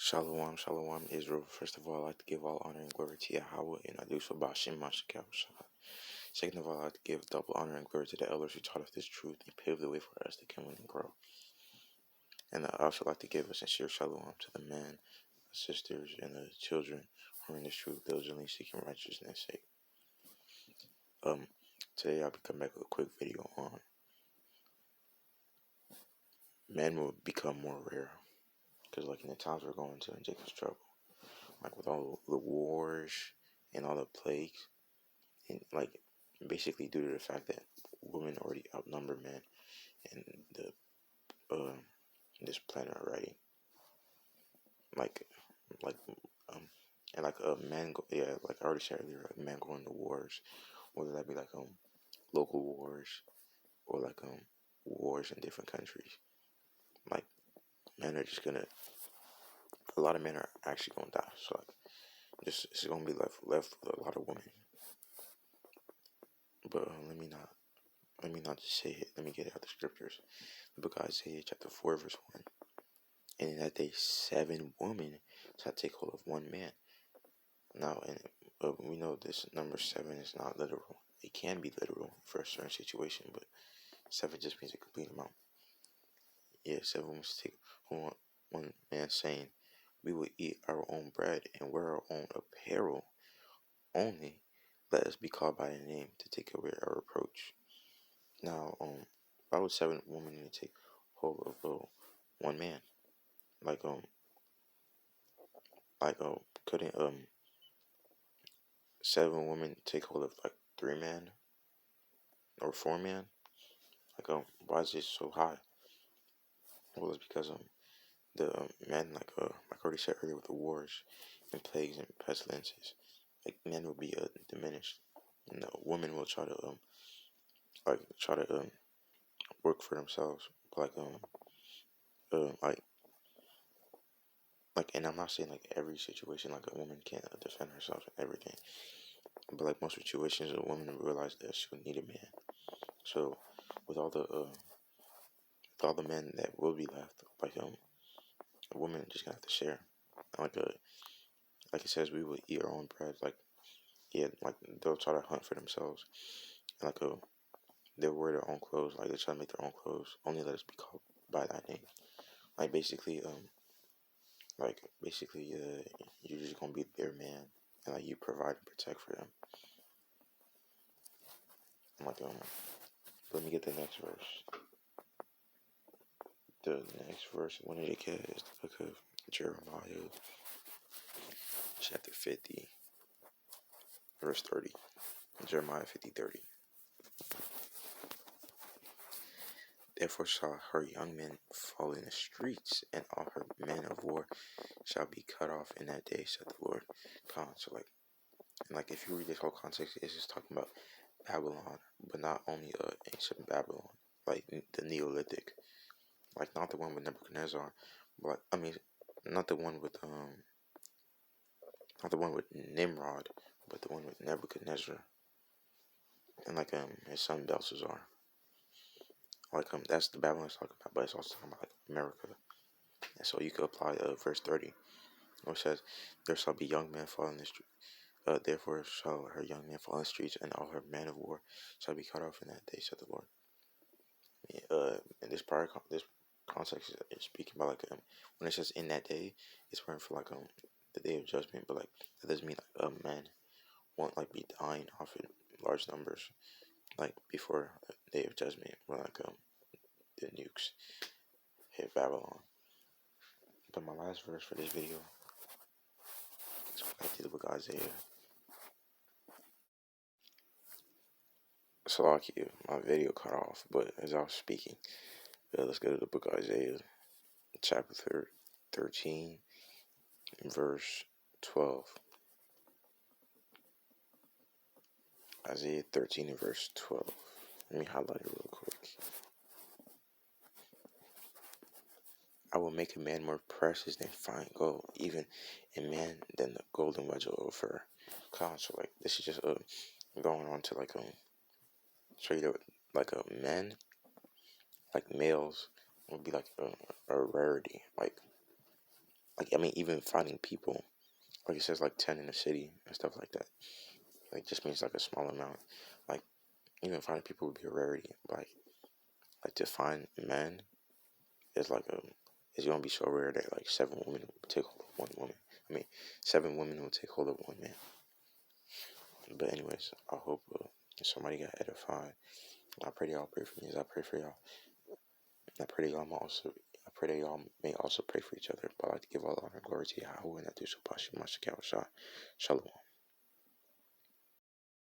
Shalom, shalom, Israel. First of all, I'd like to give all honor and glory to Yahweh, and I do so by Shem Mashakav Shah. Second of all, I'd like to give double honor and glory to the elders who taught us this truth and paved the way for us to come and grow. And I also like to give a sincere shalom to the men, the sisters, and the children who are in this truth, diligently seeking righteousness' sake. Today I'll be coming back with a quick video on men will become more rare. Because like in the times we're going to in Jacob's trouble, like with all the wars and all the plagues, and like basically due to the fact that women already outnumber men in the this planet already, like like and like a man go, yeah, like I already said earlier, like men going to wars, whether that be like local wars or like wars in different countries. Like men are just gonna, a lot of men are actually gonna die. So like just it's gonna be left with a lot of women. But let me not just say it. Let me get out the scriptures. The book of Isaiah chapter 4 verse 1. And in that day 7 women shall take hold of one man. Now, and we know this number 7 is not literal. It can be literal for a certain situation, but 7 just means a complete amount. Yeah, 7 women shall take one man, saying, we will eat our own bread and wear our own apparel. Only let us be called by a name to take away our reproach. Now, why would 7 women need to take hold of one man? Couldn't 7 women take hold of like 3 men or 4 men? Why is it so high? Well, it's because the men, like I already said earlier, with the wars and plagues and pestilences, like men will be diminished, and the women will try to work for themselves, like uh like and I'm not saying like every situation like a woman can't defend herself and everything, but like most situations a woman will realize that she would need a man. So with all the men that will be left, a woman is just gonna have to share. Like it says, we will eat our own bread. Like, yeah, like they'll try to hunt for themselves. And they'll wear their own clothes. Like they try to make their own clothes. Only let us be called by thy name. Like basically, you're just gonna be their man, and like you provide and protect for them. I'm let me get the next verse. The next verse I wanted to get is the book of Jeremiah, chapter 50, verse 30. Jeremiah 50:30. Therefore shall her young men fall in the streets, and all her men of war shall be cut off in that day, said the Lord. So like if you read this whole context, it's just talking about Babylon, but not only ancient Babylon, like the Neolithic, like not the one with Nebuchadnezzar, but I mean not the one with not the one with Nimrod, but the one with Nebuchadnezzar, and his son Belshazzar. That's the Babylon it's talking about, but it's also talking about like America. And so you could apply verse 30, which says, there shall be young men fall in the street. Therefore shall her young men fall in the streets, and all her men of war shall be cut off in that day, said the Lord. In this context is speaking about when it says in that day, it's referring for the day of judgment, but like that doesn't mean men won't like be dying off in large numbers like before the day of judgment, when the nukes hit Babylon. But my last verse for this video is back to the book of Isaiah. Salakia, my video cut off, but as I was speaking, let's go to the book of Isaiah, chapter 13, verse 12. Isaiah 13 and verse 12. Let me highlight it real quick. I will make a man more precious than fine gold, even a man than the golden wedge of Ophir. So like this is just going on to show you that men, like males, would be like a rarity. Like like I mean, even finding people, like it says like 10 in the city and stuff like that. Like just means like a small amount. Like even finding people would be a rarity. Like to find men is like a it's gonna be so rare that like 7 women will take hold of one woman. I mean, 7 women will take hold of one man. But anyways, I hope somebody got edified. I pray that y'all pray for me as I pray for y'all. I pray that y'all may also. I pray that y'all may also pray for each other. But I like to give all honor and glory to Yahweh and I do so. Shalom.